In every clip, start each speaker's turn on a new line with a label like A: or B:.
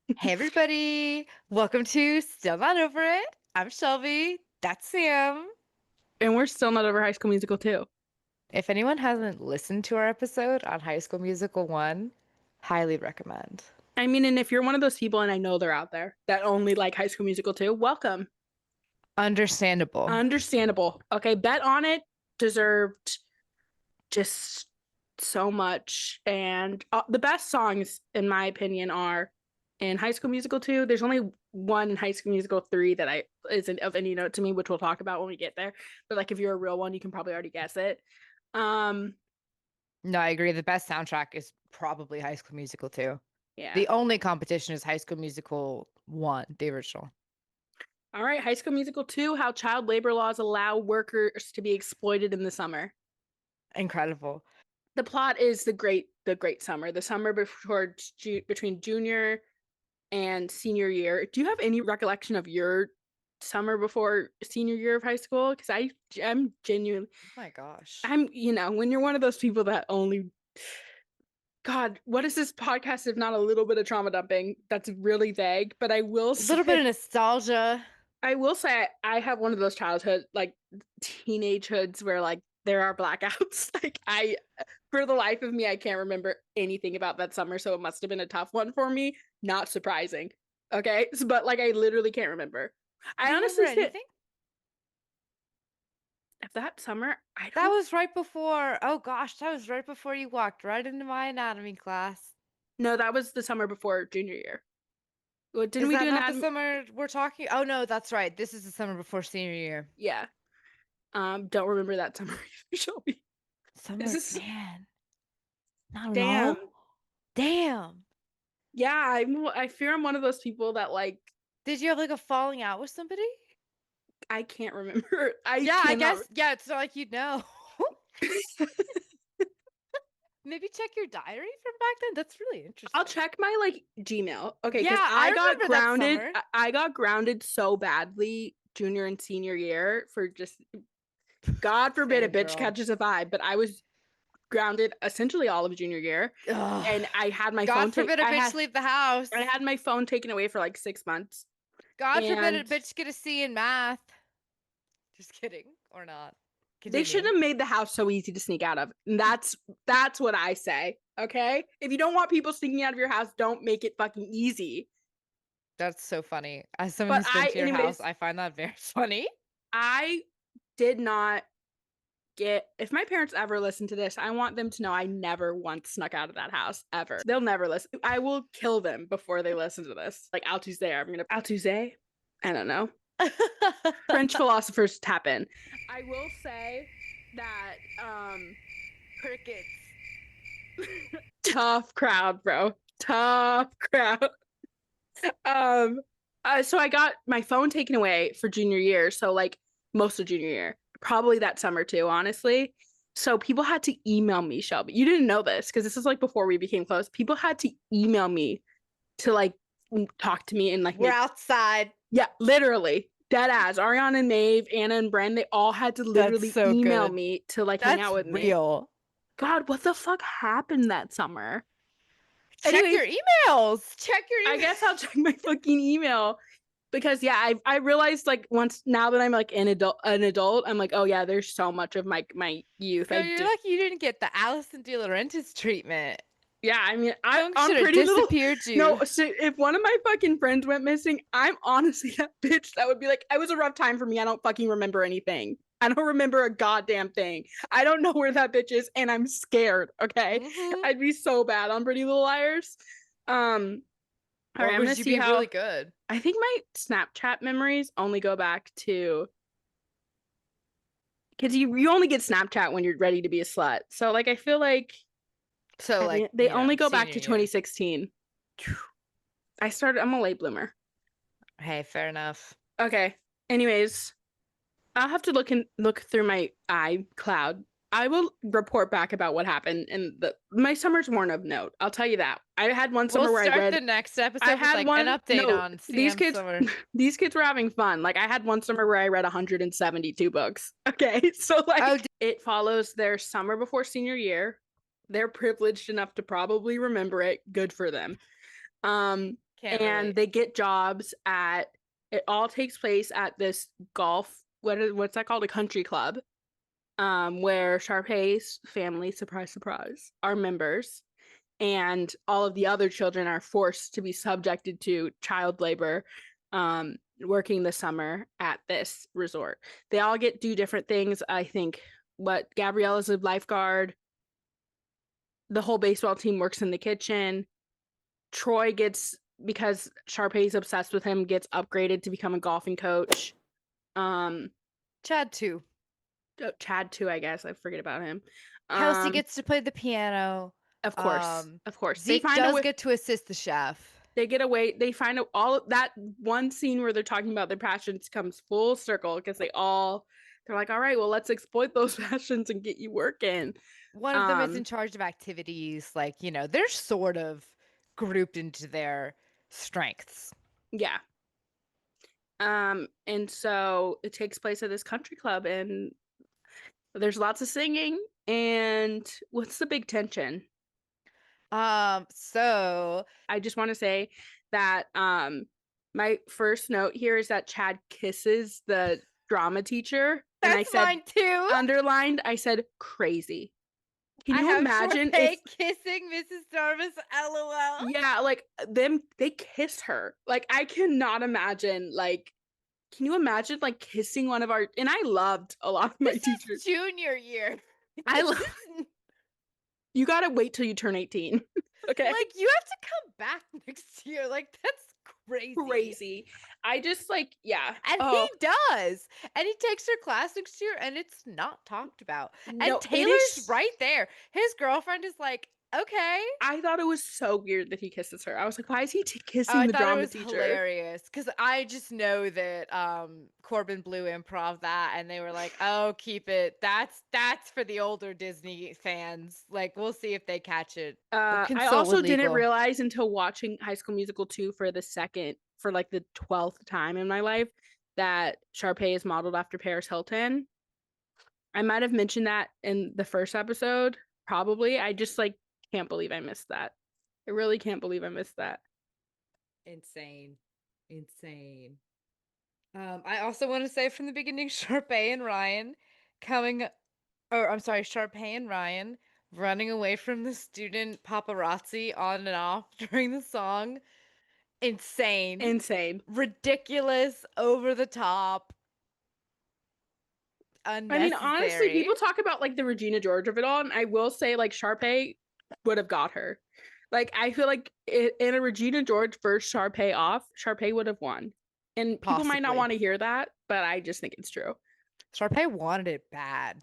A: Hey everybody, welcome to Still Not Over It. I'm Shelby. That's Sam.
B: And we're still not over High School Musical too.
A: If anyone hasn't listened to our episode on High School Musical 1, highly recommend.
B: I mean, and if you're one of those people, and I know they're out there that only like High School Musical too, welcome.
A: Understandable.
B: Understandable. Okay, bet on it. Deserved just so much. And the best songs, in my opinion, are in High School Musical 2. There's only one in High School Musical 3 that I isn't of any note to me, which we'll talk about when we get there. But like if you're a real one, you can probably already guess it. Um,
A: No, I agree. The best soundtrack is probably High School Musical 2.
B: yeah.
A: The only competition is High School Musical 1, the original.
B: All right, High School Musical 2, how child labor laws allow workers to be exploited in the summer.
A: Incredible.
B: The plot is the great summer, the summer before between junior and senior year. Do you have any recollection of your summer before senior year of high school? Because I'm genuinely,
A: Oh my gosh.
B: when you're one of those people that only, God, what is this podcast if not a little bit of trauma dumping? That's really vague, but I will
A: A little bit
B: say,
A: of nostalgia.
B: I have one of those childhood, like teenage hoods where like there are blackouts. Like for the life of me, I can't remember anything about that summer, so it must have been a tough one for me. Not surprising. Okay, but like I literally can't remember.
A: Do
B: I
A: you remember
B: honestly said
A: anything?
B: if that summer, I
A: That
B: don't
A: was right before, oh gosh, that was right before you walked right into my anatomy class.
B: know. That was the summer before junior year. What didn't
A: Is
B: we
A: that
B: do
A: not the
B: anatomy?
A: summer we're talking? Oh no, that's right. This is the summer before senior year.
B: Yeah. Don't remember that summer, Shelby. This
A: Summer,
B: is
A: man, not at
B: damn.
A: all. Damn.
B: Yeah, I fear I'm one of those people that like
A: Did you have like a falling out with somebody?
B: I can't remember. I
A: Yeah, I
B: cannot.
A: guess. Yeah, it's not like you'd know. Maybe check your diary from back then. That's really
B: I'll
A: interesting.
B: check my like Gmail. Okay,
A: Yeah,
B: because
A: I
B: I got
A: remember that
B: grounded.
A: summer.
B: I got grounded so badly junior and senior year for just God forbid a
A: Same
B: bitch
A: girl.
B: catches a vibe, but I was grounded essentially all of junior year,
A: Ugh.
B: and I had my
A: God
B: phone take.
A: forbid a bitch leave the
B: I
A: house.
B: had my phone taken away for like 6 months,
A: God forbid a
B: and
A: bitch get a C in math. Just kidding. Or not.
B: they
A: Continue.
B: shouldn't have made the house so easy to sneak out of. And that's what I say. Okay, if you don't want people sneaking out of your house, don't make it fucking easy.
A: That's so funny. As someone
B: But
A: who's been
B: I,
A: to your house,
B: anyways,
A: I find that very funny.
B: I did not get if my parents ever listen to this, I want them to know I never once snuck out of that house ever. They'll never listen. I will kill them before they listen to this. Like Althusser, I'm gonna Althusser? I don't know. French philosophers tap in. I will say that
A: Crickets.
B: tough crowd, bro. Tough crowd. Um so I got my phone taken away for junior year, so like most of junior year. Probably that summer too, honestly. So people had to email me, Shelby. You didn't know this because this is like before we became close. People had to email me to like talk to me and like
A: We're
B: make
A: outside.
B: yeah, literally. Dead ass. Ariana and Maeve, Anna and Bren, they all had to
A: That's
B: literally
A: so
B: email
A: good.
B: me to like hang
A: That's
B: out with me.
A: real.
B: God, what the fuck happened that summer?
A: Check
B: Anyways,
A: your emails. Check your
B: I
A: emails.
B: guess I'll check my fucking email because yeah, I realized like once now that I'm like an adult, I'm like, oh yeah, there's so much of my youth. I
A: Girl, you're
B: did
A: lucky you didn't get the Allison De Laurentiis treatment.
B: yeah, I mean
A: Chunk
B: I'm
A: should have
B: pretty little
A: disappeared you.
B: no, so if one of my fucking friends went missing, I'm honestly that bitch that would be like, it was a rough time for me. I don't fucking remember anything. I don't remember a goddamn thing. I don't know where that bitch is, and I'm scared. Okay.
A: Hmm.
B: I'd be so bad on Pretty Little Liars. All right,
A: Or
B: I'm gonna
A: would you
B: see
A: be really
B: how
A: good?
B: I think my Snapchat memories only go back to because you only get Snapchat when you're ready to be a slut. So like I feel like
A: So, like,
B: they only go back
A: senior
B: to
A: year.
B: 2016. I'm a late bloomer.
A: Hey, fair enough.
B: Okay. Anyways, I'll have to look through my iCloud. I will report back about what happened and my summer's weren't of note. I'll tell you that. I had one
A: We'll
B: summer where I
A: start the
B: read
A: next
B: I
A: episode with
B: had
A: like an
B: one
A: update
B: no,
A: on
B: these
A: Sam's
B: kids
A: summer.
B: these kids were having fun. Like I had one summer where I read 172 books. Okay. So
A: Oh,
B: like it follows their summer before senior year. They're privileged enough to probably remember it. Good for them.
A: Can't
B: and
A: relate.
B: they get jobs at it all takes place at this golf what's that called? A country club. Where Sharpay's family, surprise, surprise, are members, and all of the other children are forced to be subjected to child labor, working the summer at this resort. They all get do different things. I think what Gabriella's a lifeguard. The whole baseball team works in the kitchen. Troy gets because Sharpay's obsessed with him, gets upgraded to become a golfing coach. Um,
A: Chad too.
B: Chad too, I guess. I forget about him.
A: Kelsey
B: Um,
A: gets to play the piano.
B: of course, of course. They
A: Zeke
B: find a
A: does
B: way.
A: get to assist the chef.
B: They get away. They find out all of that one scene where they're talking about their passions comes full circle because they're like, all right, well, let's exploit those passions and get you working.
A: One of them is in
B: Um,
A: charge of activities. Like, they're sort of grouped into their strengths.
B: yeah. And so it takes place at this country club, and there's lots of singing. And what's the big tension?
A: So
B: I just want to say that my first note here is that Chad kisses the drama teacher, and I
A: that's
B: said
A: mine too.
B: underlined, I said crazy. Can
A: I
B: you
A: have
B: imagine
A: Sharpay
B: if
A: kissing Mrs. Jarvis, LOL.
B: yeah, like them they kiss her. Like I cannot imagine like can you imagine like kissing one of our and I loved a lot of my
A: This
B: teachers.
A: is junior year.
B: I
A: This
B: love
A: is
B: you gotta wait till you turn 18. Okay.
A: like you have to come back next year. Like that's crazy.
B: Crazy. I just like, yeah.
A: And he
B: Oh,
A: does. And he takes her class next year and it's not talked about. And
B: no, it
A: Taylor's
B: is
A: right there. His girlfriend is like, okay.
B: I thought it was so weird that he kisses her. I was like, why is he
A: Oh,
B: kissing
A: I
B: the
A: thought it
B: drama
A: was
B: teacher?
A: hilarious because I just know that Corbin Blue improv that and they were like, "Oh, keep it. That's for the older Disney fans. Like, we'll see if they catch it. We'll
B: I
A: consult with
B: also didn't
A: legal."
B: realize until watching High School Musical 2 for like the 12th time in my life that Sharpay is modeled after Paris Hilton. I might have mentioned that in the first episode, probably. I just like can't believe I missed that. I really can't believe I missed that.
A: Insane. Insane. I also want to say from the beginning, Sharpay and Ryan coming, or I'm sorry, Sharpay and Ryan running away from the student paparazzi on and off during the song. Insane.
B: Insane.
A: Ridiculous, over the top,
B: I mean, honestly,
A: unnecessary.
B: people talk about like the Regina George of it all, and I will say like Sharpay would have got her. Like I feel like in a Regina George versus Sharpay off, Sharpay would have won. And people might not
A: Possibly.
B: want to hear that, but I just think it's true.
A: Sharpay wanted it bad.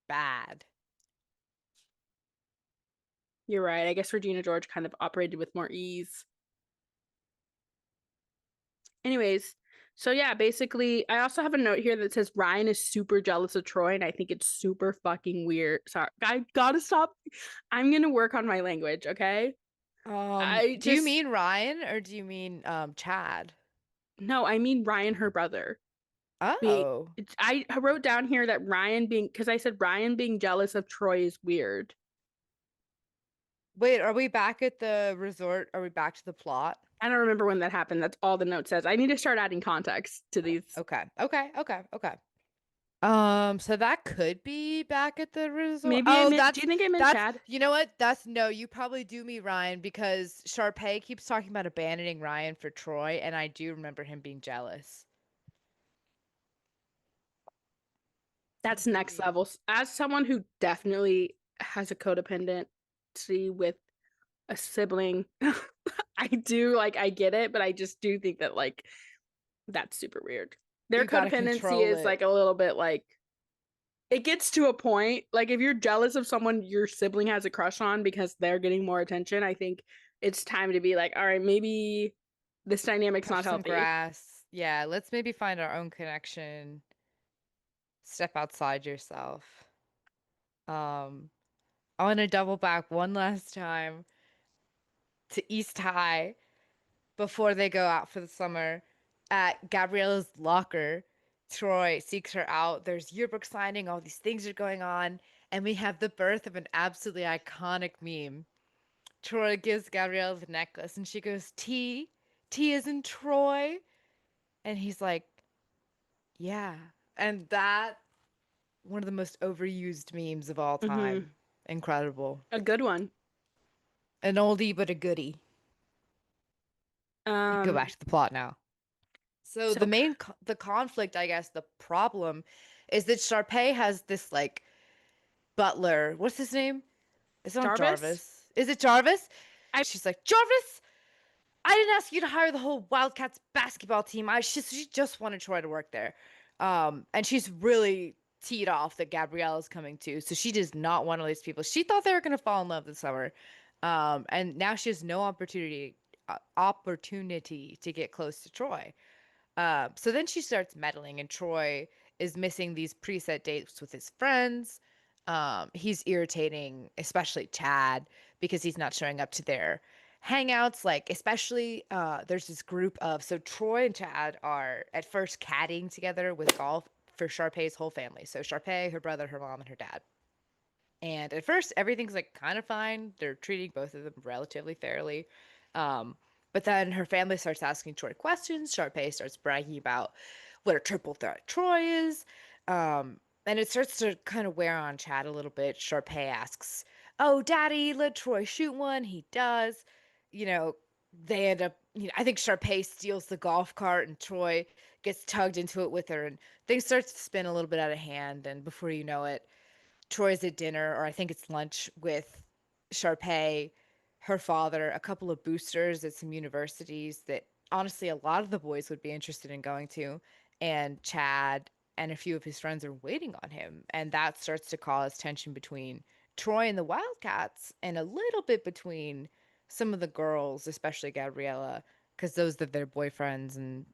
A: Bad.
B: You're right. I guess Regina George kind of operated with more ease. Anyways, so yeah, basically, I also have a note here that says Ryan is super jealous of Troy, and I think it's super fucking weird. Sorry, I gotta stop. I'm gonna work on my language, okay? I
A: Do you
B: just
A: mean Ryan or do you mean Chad?
B: no, I mean Ryan, her brother. Being,
A: Oh.
B: I wrote down here that Ryan being because I said Ryan being jealous of Troy is weird.
A: Wait, are we back at the resort? Are we back to the plot?
B: I don't remember when that happened. That's all the note says. I need to start adding context to these.
A: Okay. Okay. Okay. Okay. So that could be back at the resort.
B: Maybe I
A: Oh,
B: meant. Do you think I meant
A: that's
B: Chad?
A: you know what? That's no, you probably do me Ryan because Sharpay keeps talking about abandoning Ryan for Troy, and I do remember him being jealous. You
B: That's
A: do
B: next
A: me.
B: level. As someone who definitely has a codependency with a sibling, I do like I get it, but I just do think that like that's super weird. Their
A: You gotta
B: codependency
A: control
B: is
A: it.
B: like a little bit like it gets to a point. Like if you're jealous of someone your sibling has a crush on because they're getting more attention, I think it's time to be like, all right, maybe this dynamic's
A: Touch
B: not
A: some
B: healthy.
A: grass. Yeah, let's maybe find our own connection. Step outside yourself. Um, I want to double back one last time to East High before they go out for the summer at Gabriella's locker. Troy seeks her out. There's yearbook signing, all these things are going on, and we have the birth of an absolutely iconic meme Troy gives Gabrielle the necklace and she goes, T? T is in Troy? And he's like, yeah. And that, one of the most overused memes of all
B: Mm-hmm.
A: time. Incredible.
B: A good one.
A: An oldie but a goodie. We can go
B: Um,
A: back to the plot now. So
B: so
A: the conflict, I guess, the problem is that Sharpay has this like butler. What's his name? It's not
B: Jarvis,
A: Jarvis. Is it Jarvis?
B: I
A: She's like, Jarvis, I didn't ask you to hire the whole Wildcats basketball team. She just wanted Troy to work there. And she's really teed off that Gabriella's coming too. So she does not want all these people. She thought they were going to fall in love this summer. And now she has no opportunity to get close to Troy. So then she starts meddling, and Troy is missing these preset dates with his friends. He's irritating, especially Chad, because he's not showing up to their hangouts. Like, especially, there's this group of, so Troy and Chad are at first caddying together with golf for Sharpay's whole family. So Sharpay, her brother, her mom, and her dad. And at first, everything's like kind of fine. They're treating both of them relatively fairly. Um, but then her family starts asking Troy questions. Sharpay starts bragging about what a triple threat Troy is. And it starts to kind of wear on Chad a little bit. Sharpay asks, oh, daddy, let Troy shoot one. He does. You know, they end up, I think Sharpay steals the golf cart and Troy gets tugged into it with her. And things start to spin a little bit out of hand. And before you know it, Troy's at dinner, or I think it's lunch with Sharpay, her father, a couple of boosters at some universities that honestly a lot of the boys would be interested in going to, and Chad and a few of his friends are waiting on him. And that starts to cause tension between Troy and the Wildcats and a little bit between some of the girls, especially Gabriella, because those are their boyfriends, and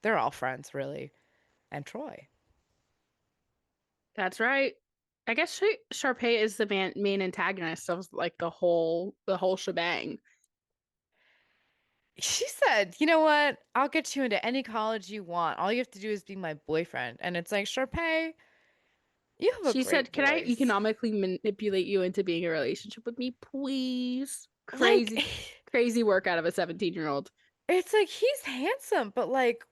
A: they're all friends really, and Troy.
B: that's right. I guess Sharpay is the main antagonist of like the whole shebang.
A: She said, you know what? I'll get you into any college you want. All you have to do is be my boyfriend. And it's like, Sharpay, you have a
B: She
A: great
B: said, "Can I
A: voice.
B: economically manipulate you into being in a relationship with me, please?"
A: Like,
B: Crazy, crazy work out of a 17-year-old.
A: it's like he's handsome, but like,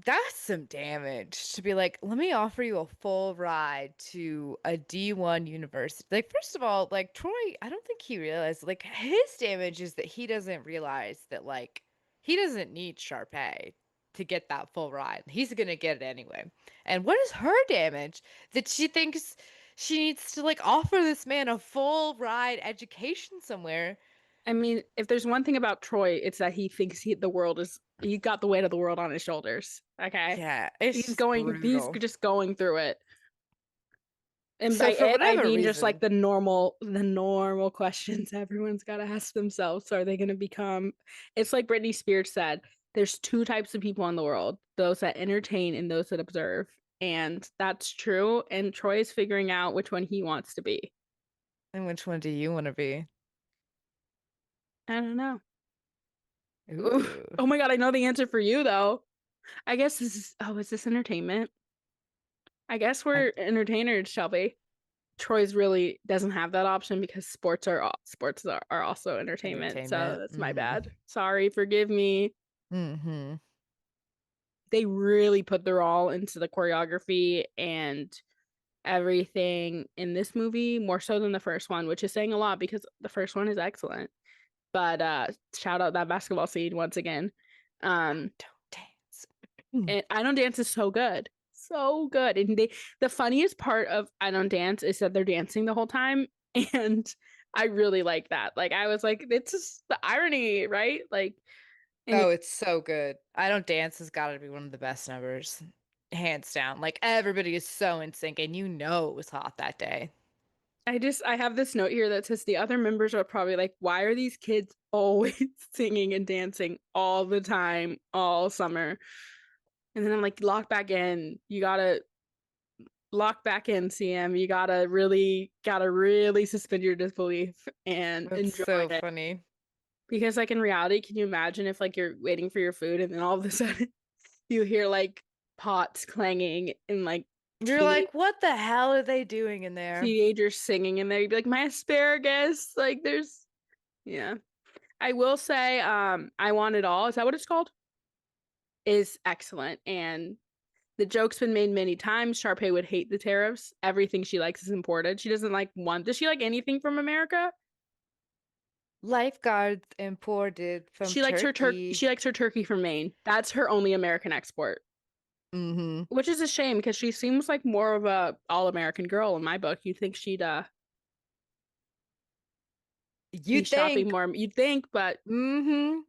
A: that's some damage to be like, let me offer you a full ride to a D1 university. Like, first of all, like, Troy, I don't think he realized, like, his damage is that he doesn't realize that, like, he doesn't need Sharpay to get that full ride. He's gonna get it anyway. And what is her damage? That she thinks she needs to, like, offer this man a full ride education somewhere.
B: I mean, if there's one thing about Troy, it's that he thinks he got the weight of the world on his shoulders. Okay.
A: Yeah, it's just
B: He's
A: brutal.
B: just going through it. And
A: So
B: by
A: for
B: it, I
A: whatever
B: mean just like
A: reason,
B: the normal questions everyone's got to ask themselves. Are they going to become, it's like Britney Spears said, there's two types of people in the world, those that entertain and those that observe. And that's true. And Troy is figuring out which one he wants to be.
A: and which one do you want to be?
B: I don't know. Oof.
A: Ooh.
B: Oh my God, I know the answer for you though. I guess is this entertainment? I guess
A: I,
B: we're entertainers, Shelby. Troy's really doesn't have that option because sports are also entertainment. So
A: entertainment.
B: that's my
A: Mm.
B: bad. Sorry, forgive me.
A: Mm-hmm.
B: They really put their all into the choreography and everything in this movie, more so than the first one, which is saying a lot because the first one is excellent. But shout out that basketball scene once again.
A: I
B: Um
A: don't dance. Mm.
B: and I Don't Dance is so good. So good. And the funniest part of I Don't Dance is that they're dancing the whole time. And I really like that. Like I was like, it's just the irony, right? Like, and
A: Oh, it's so good. I Don't Dance has got to be one of the best numbers, hands down. Like everybody is so in sync, and you know it was hot that day.
B: I have this note here that says the other members are probably like, why are these kids always singing and dancing all the time, all summer? And then I'm like, lock back in. You gotta lock back in, CM. You gotta really suspend your disbelief and
A: That's
B: enjoy
A: so
B: it.
A: funny.
B: Because like in reality, can you imagine if like you're waiting for your food and then all of a sudden you hear like pots clanging and like
A: You're like, what the hell are they doing in there?
B: teenagers singing in there. You'd be like, my asparagus. Like there's yeah. I will say, I Want It All, is that what it's called? Is excellent. And the joke's been made many times. Sharpay would hate the tariffs. Everything she likes is imported. She doesn't like one. Does she like anything from America?
A: Lifeguards imported from Turkey.
B: She likes her turkey from Maine. That's her only American export.
A: Mm-hmm.
B: Which is a shame because she seems like more of a all-American girl in my book. You'd think she'd
A: You
B: be shopping
A: think,
B: more. You'd think, but
A: mm-hmm.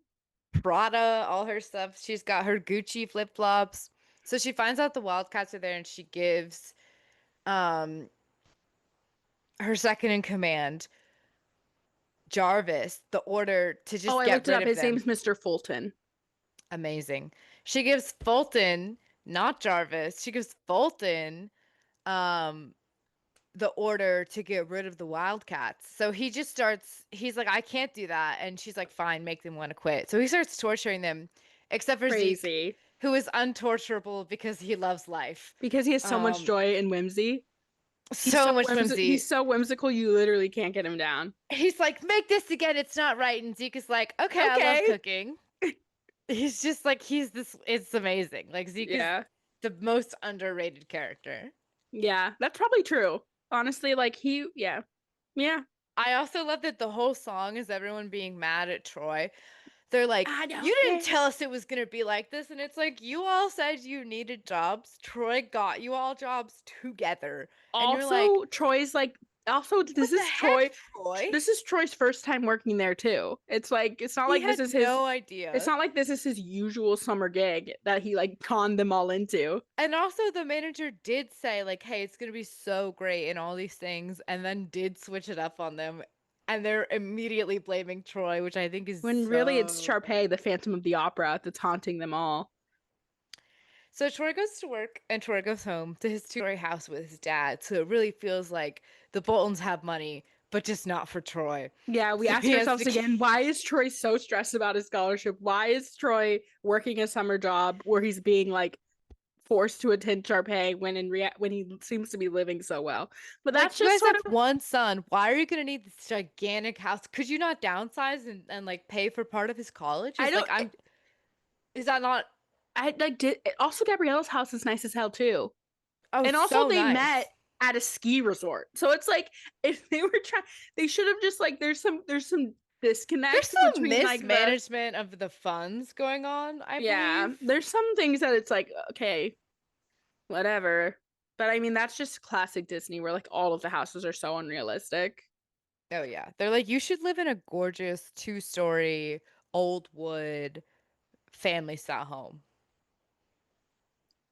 A: Prada, all her stuff. She's got her Gucci flip-flops. So she finds out the Wildcats are there and she gives um her second in command, Jarvis, the order to
B: oh,
A: just
B: I
A: get
B: looked it
A: rid
B: up.
A: of
B: His
A: them.
B: name's Mr. Fulton.
A: Amazing. She gives Fulton, not Jarvis, she gives Fulton um the order to get rid of the Wildcats. So he just starts, he's like, I can't do that. And she's like, fine, make them want to quit. So he starts torturing them, except for Zeke,
B: Crazy.
A: who is untorturable because he loves life.
B: Because he has so much
A: Um,
B: joy and whimsy.
A: so much
B: He's
A: whimsy.
B: so whimsical you literally can't get him down.
A: He's like, make this again, it's not right. And Zeke is like, okay, I love
B: Okay.
A: cooking. He's just like, he's this, it's amazing. Like, Zeke is
B: Yeah.
A: the most underrated character.
B: Yeah, that's probably true. Honestly, like yeah. Yeah.
A: I also love that the whole song is everyone being mad at Troy. They're like,
B: I
A: you
B: don't
A: didn't
B: care.
A: tell us it was going to be like this. And it's like, you all said you needed jobs. Troy got you all jobs together. And you're like,
B: Also, Troy's like also
A: what the heck, Troy?
B: This is Troy's first time working there too. It's like it's not
A: He
B: like this
A: had
B: is his
A: no
B: it's
A: idea.
B: not like this is his usual summer gig that he like conned them all into.
A: And also, the manager did say, like, hey, it's going to be so great and all these things. And then did switch it up on them. And they're immediately blaming Troy, which I think is
B: When really it's
A: so
B: Sharpay, the Phantom of the Opera, that's haunting them all.
A: So Troy goes to work and Troy goes home to his two-story house with his dad. So it really feels like the Boltons have money, but just not for Troy.
B: Yeah, we
A: So
B: ask
A: he has
B: ourselves
A: to
B: again, why is Troy so stressed about his scholarship? Why is Troy working a summer job where he's being like forced to attend Sharpay when he seems to be living so well? But that's
A: like, you
B: just
A: guys
B: sort
A: have
B: of
A: one son. Why are you gonna need this gigantic house? Could you not downsize and like pay for part of his college?
B: I
A: He's like,
B: don't
A: is that not,
B: I like did also Gabriella's house is nice as hell too.
A: oh,
B: And also
A: so
B: they met
A: nice.
B: at a ski resort. So it's like if they were trying they should have just like there's some
A: There's
B: disconnect
A: some
B: between like the
A: mismanagement of the funds going on, I
B: yeah,
A: believe.
B: there's some things that it's like okay, whatever. But I mean that's just classic Disney where like all of the houses are so unrealistic.
A: Oh yeah. They're like, you should live in a gorgeous two-story old wood family style home.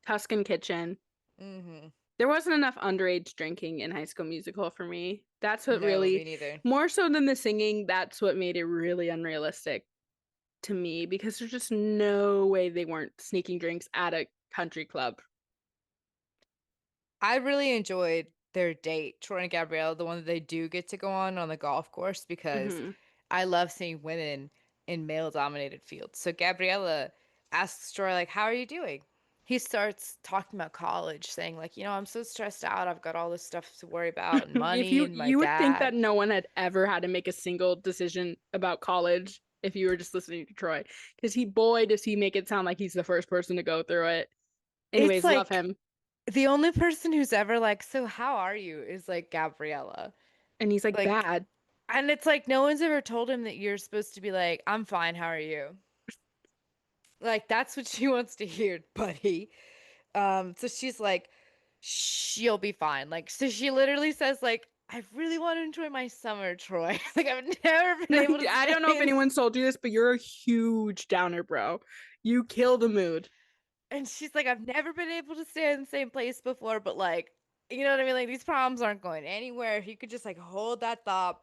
B: Tuscan Kitchen.
A: Mm-hmm.
B: There wasn't enough underage drinking in High School Musical for me. That's what
A: No,
B: really
A: me neither.
B: more so than the singing, that's what made it really unrealistic to me because there's just no way they weren't sneaking drinks at a country club.
A: I really enjoyed their date, Troy and Gabrielle, the one that they do get to go on the golf course, because
B: Hmm.
A: I love seeing women in male-dominated fields. So Gabriella asks Troy, like, how are you doing? He starts talking about college, saying, like, I'm so stressed out. I've got all this stuff to worry about and
B: If
A: money and my
B: you would think that
A: dad.
B: no one had ever had to make a single decision about college if you were just listening to Troy, because boy does he make it sound like he's the first person to go through it.
A: It's
B: Anyways, love
A: like
B: him,
A: the only person who's ever like, so how are you? Is like Gabriella.
B: and he's like
A: Like,
B: bad.
A: and it's like no one's ever told him that you're supposed to be like, I'm fine, how are you? Like that's what she wants to hear, buddy. So she's like, she'll be fine. Like, so she literally says, like, I really want to enjoy my summer, Troy. Like I've never been able to
B: I
A: stay
B: don't know if
A: in.
B: anyone's told you this, but you're a huge downer, bro. You kill the mood.
A: And she's like, I've never been able to stay in the same place before, but like, you know what I mean? Like these problems aren't going anywhere. If you could just like hold that thought,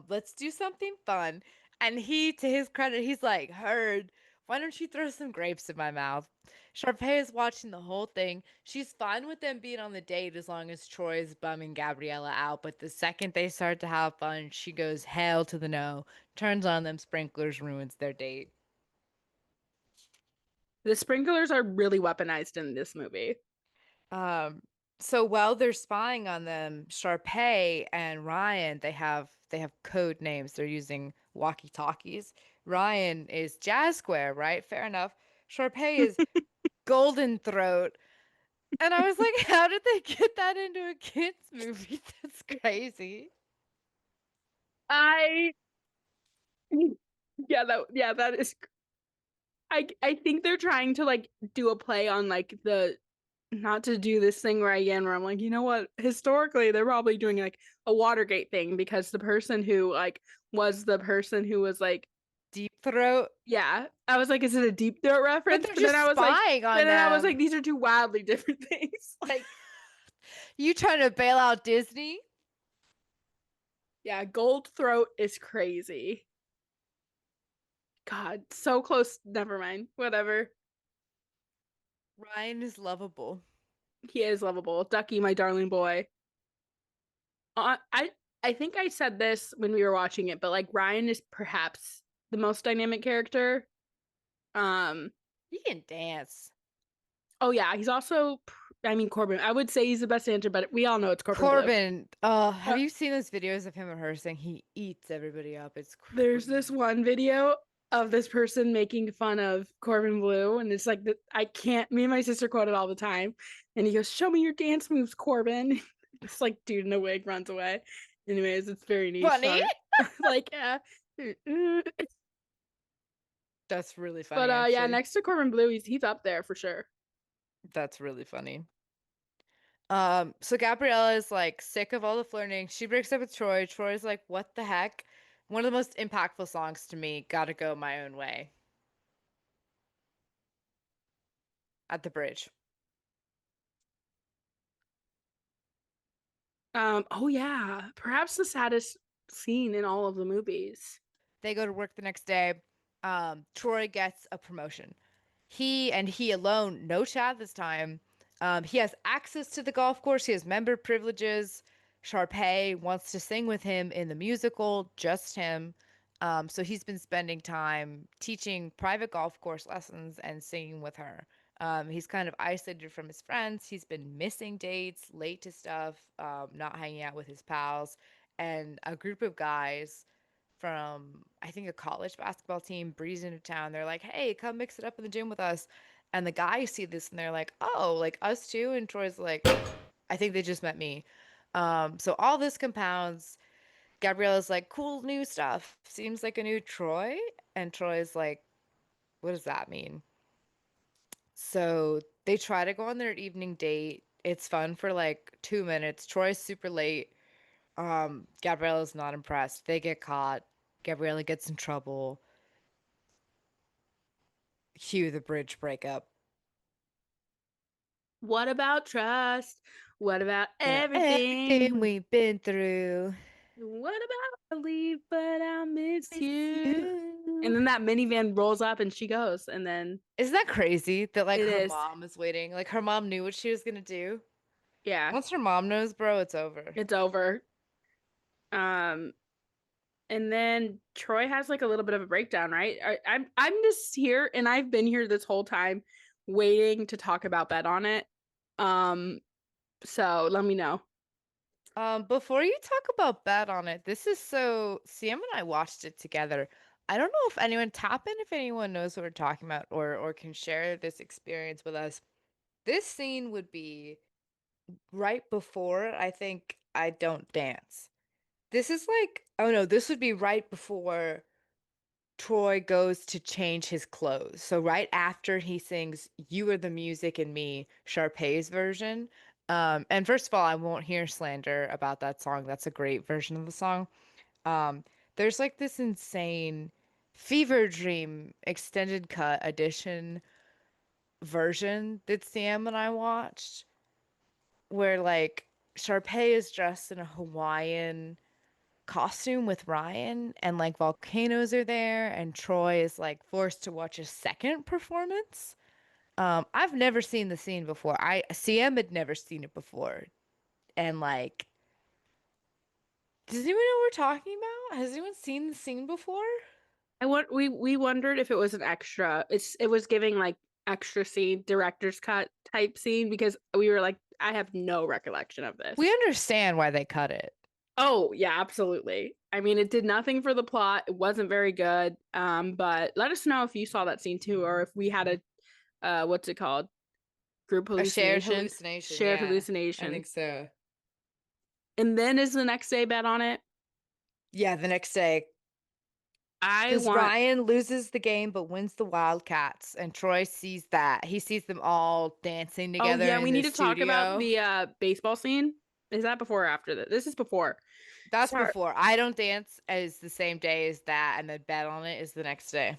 A: let's do something fun. And he, to his credit, he's like, heard, why don't you throw some grapes in my mouth? Sharpay is watching the whole thing. She's fine with them being on the date as long as Troy is bumming Gabriella out. But the second they start to have fun, she goes hell to the no, turns on them sprinklers, ruins their date.
B: The sprinklers are really weaponized in this movie.
A: Um, so while they're spying on them, Sharpay and Ryan, they have code names. They're using walkie-talkies. Ryan is Jazz Square, right? Fair enough. Sharpay is Golden Throat. And I was like, how did they get that into a kids movie? That's crazy.
B: I yeah, that is I think they're trying to like do a play on like the not to do this thing where again where I'm like, you know what? Historically, they're probably doing like a Watergate thing because the person who like was the person who was like,
A: Deep Throat.
B: yeah, I was like, is it a deep throat
A: But
B: reference?
A: they're
B: But then
A: just
B: I was like,
A: spying
B: but
A: on
B: then I was like,
A: them.
B: these are two wildly different things. Like,
A: You trying to bail out Disney?
B: yeah, Gold Throat is crazy. God, so close. Never mind. Whatever.
A: Ryan is lovable.
B: He is lovable. Ducky, my darling boy. Uh, I I think I said this when we were watching it, but like Ryan is perhaps the most dynamic character. Um.
A: He can dance.
B: Oh yeah, he's also. I mean Corbin. I would say he's the best dancer, but we all know it's Corbin Blue.
A: Corbin, have you seen those videos of him rehearsing? He eats everybody up. It's
B: There's this
A: crazy.
B: one video of this person making fun of Corbin Blue, and it's like I can't. Me and my sister quote it all the time, and he goes, "Show me your dance moves, Corbin." It's like dude in a wig runs away. Anyways, it's very niche.
A: Funny.
B: Sorry, like
A: That's really
B: but
A: funny,
B: yeah,
A: actually.
B: next to Corbin Blue, he's up there for sure.
A: That's really funny. So Gabriella is like sick of all the flirting. She breaks up with Troy. Troy's like, what the heck? One of the most impactful songs to me, Gotta Go My Own Way at the bridge.
B: Oh yeah, perhaps the saddest scene in all of the movies.
A: They go to work the next day. Troy gets a promotion. He alone, no Chad this time. He has access to the golf course. He has member privileges. Sharpay wants to sing with him in the musical, just him. So he's been spending time teaching private golf course lessons and singing with her. He's kind of isolated from his friends. He's been missing dates, late to stuff, not hanging out with his pals. And a group of guys from I think a college basketball team breeze into town. They're like, "Hey, come mix it up in the gym with us." And the guys see this and they're like, "Oh, like us too?" And Troy's like, "I think they just met me." So all this compounds. Gabriella's like, "Cool new stuff. Seems like a new Troy." And Troy's like, "What does that mean?" So they try to go on their evening date. It's fun for like 2 minutes. Troy's super late. Gabriella's not impressed. They get caught. Gabriella gets in trouble. Cue the bridge breakup.
B: What about trust? What about
A: About
B: everything?
A: everything we've been through.
B: What about I leave, but I miss
A: Miss
B: you? And
A: you.
B: then that minivan rolls up and she goes, and then
A: Isn't that crazy that like
B: it
A: her
B: is,
A: mom is waiting? Like her mom knew what she was gonna do.
B: yeah,
A: Once her mom knows, bro, it's over.
B: it's over. Um, and then Troy has like a little bit of a breakdown, right? I'm just here, and I've been here this whole time, waiting to talk about Bet on It. Um, so let me know.
A: Before you talk about Bet on It, this is so Sam and I watched it together. I don't know if anyone tap in if anyone knows what we're talking about or can share this experience with us. This scene would be right before I think I Don't Dance. This is like, oh no, this would be right before Troy goes to change his clothes. So right after he sings You Are the Music and Me, Sharpay's version. And first of all, I won't hear slander about that song. That's a great version of the song. Um, there's like this insane Fever Dream extended cut edition version that Sam and I watched where like Sharpay is dressed in a Hawaiian costume with Ryan and like volcanoes are there and Troy is like forced to watch a second performance. I've never seen the scene before. I CM had never seen it before. And like does anyone know what we're talking about? Has anyone seen the scene before?
B: I want we wondered if it was an extra. It was giving like extra scene, director's cut type scene because we were like, I have no recollection of
A: We
B: this.
A: understand why they cut it.
B: Oh, yeah, absolutely. I mean, it did nothing for the plot. It wasn't very good. But let us know if you saw that scene too, or if we had a what's it called? Group
A: A shared
B: hallucination.
A: hallucination,
B: Shared
A: yeah. I
B: hallucination.
A: think so.
B: And then is the next day bet on it?
A: Yeah, the next day.
B: I
A: Because
B: want
A: Ryan loses the game but wins the Wildcats, and Troy sees that. He sees them all dancing
B: Oh
A: together
B: yeah,
A: in
B: we need
A: the
B: to talk about
A: studio.
B: the baseball scene. Is that before or after that? This is before.
A: That's
B: Sorry.
A: before. I Don't Dance is the same day as that, and then Bet on It is the next day.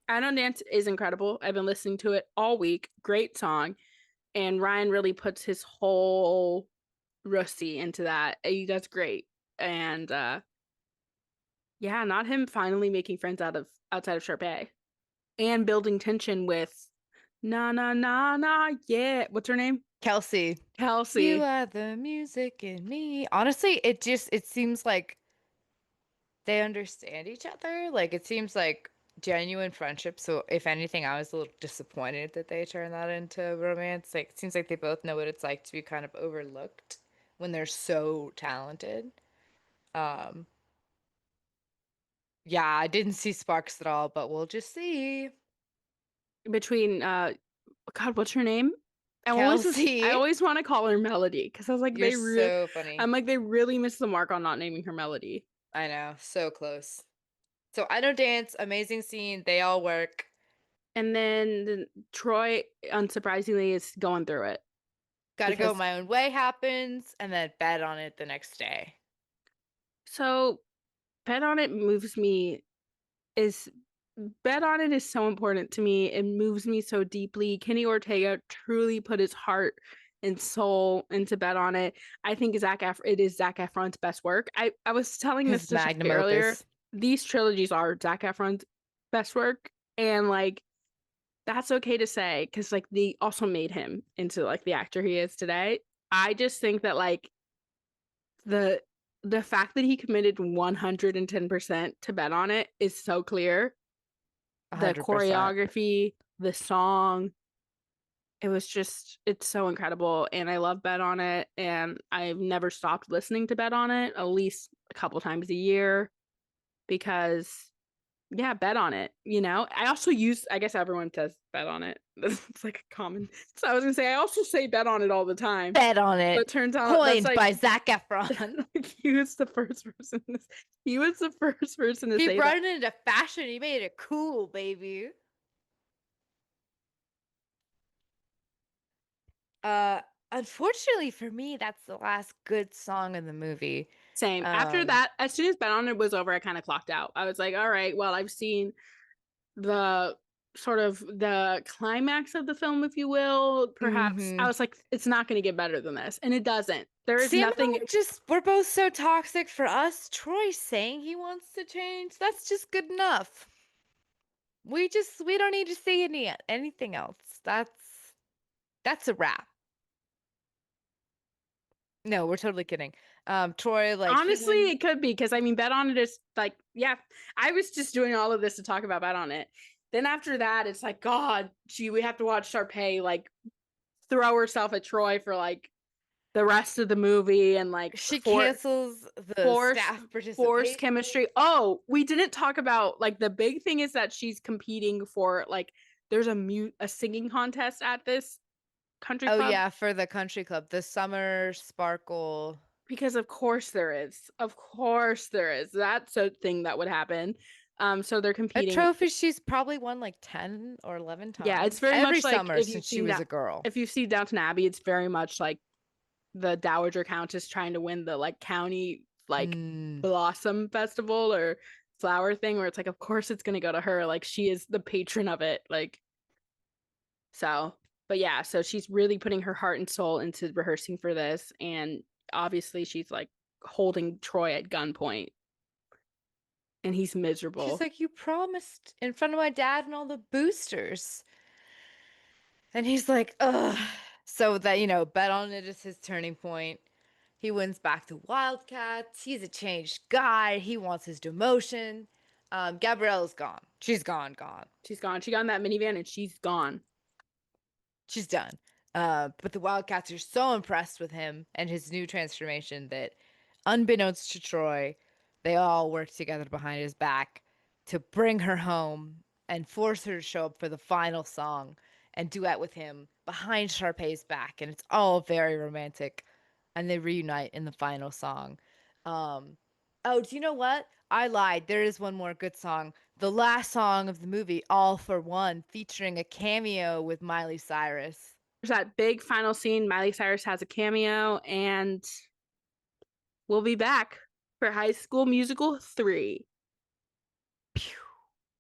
B: I Don't Dance is incredible. I've been listening to it all week. Great song. And Ryan really puts his whole Rusty into that. He does great. And yeah, not him finally making friends outside of Sharpay and building tension with na na na na yeah. What's her name?
A: Kelsey, you
B: Kelsey.
A: are the music in me. Honestly, it seems like they understand each other. Like it seems like genuine friendship. So if anything, I was a little disappointed that they turned that into romance. Like it seems like they both know what it's like to be kind of overlooked when they're so talented. Um, yeah, I didn't see sparks at all, but we'll just see.
B: Between God, what's her name? I
A: Kelsey,
B: always want to call her Melody because I was like
A: you're so
B: I'm
A: funny.
B: like they really missed the mark on not naming her Melody.
A: I know, so close. So I Don't Dance, amazing scene. They all work.
B: And then Troy, unsurprisingly, is going through it
A: Gotta go
B: because
A: my own way happens, and then Bet on It the next day.
B: so Bet on It moves me is Bet on It is so important to me. It moves me so deeply. Kenny Ortega truly put his heart and soul into Bet on It. I think it is Zac Efron's best work. I was telling this
A: His
B: to
A: magnum
B: Sharpay earlier.
A: opus.
B: These trilogies are Zac Efron's best work, and like that's okay to say because like they also made him into like the actor he is today. I just think that like the the fact that he committed 110% to Bet on It is so clear. The
A: 100%.
B: choreography, the song, it's so incredible. And I love Bet on It. And I've never stopped listening to Bet on It, at least a couple times a year, because yeah, bet on it. I also I guess everyone says bet on it. It's like a common. So I was gonna say, I also say bet on it all the time.
A: Bet on
B: But
A: It.
B: it turns out that's
A: Coined
B: like
A: by Zac Efron.
B: he was the first person. He was the first person to
A: He
B: say
A: brought
B: that.
A: it into fashion. He made it cool, baby. Uh, Unfortunately for me, that's the last good song in the movie.
B: Same. After
A: Um,
B: that, as soon as bet on it was over, I kind of clocked out. I was like, all right, well, I've seen the sort of the climax of the film, if you will. Perhaps I
A: mhm.
B: was like, it's not going to get better than this, and it doesn't. There is
A: Sam and
B: nothing.
A: I just, we're both so toxic for us. Troy saying he wants to change, that's just good enough. We don't need to see anything else. That's a wrap. No, we're totally kidding. Troy, like he
B: Honestly,
A: wins.
B: it could be because I mean, Bet on It is like, yeah, I was just doing all of this to talk about Bet on It. Then after that, it's like, God, gee, we have to watch Sharpay like throw herself at Troy for like the rest of the movie and like
A: She cancels the
B: force
A: staff
B: force
A: participation.
B: chemistry. Oh, we didn't talk about like the big thing is that she's competing for like there's a singing contest at this country
A: Oh
B: club
A: yeah, for the country club, the summer sparkle.
B: because of course there is. Of course there is. That's a thing that would happen. So they're
A: A
B: competing.
A: trophy she's probably won like 10 or 11
B: Yeah, it's
A: times
B: very
A: every
B: much like
A: summer since she was a girl.
B: if you've seen Downton Abbey, it's very much like the Dowager Countess trying to win the like county like
A: Mm.
B: blossom festival or flower thing where it's like of course it's gonna go to her. Like she is the patron of it. Like so but yeah, so she's really putting her heart and soul into rehearsing for this and obviously she's like holding Troy at gunpoint and he's
A: She's
B: miserable.
A: like, you promised in front of my dad and all the boosters. And he's like, ugh. So that, Bet on It is his turning point. He wins back to Wildcats. He's a changed guy. He wants his demotion. Gabriella's gone. She's gone, gone.
B: She's gone. She got in that minivan and she's gone.
A: She's done. But the Wildcats are so impressed with him and his new transformation that, unbeknownst to Troy, they all work together behind his back to bring her home and force her to show up for the final song and duet with him behind Sharpay's back. And it's all very romantic. And they reunite in the final song. Um, oh, do you know what? I lied. There is one more good song. The last song of the movie, All for One, featuring a cameo with Miley Cyrus.
B: There's that big final scene. Miley Cyrus has a cameo, and we'll be back for High School Musical 3.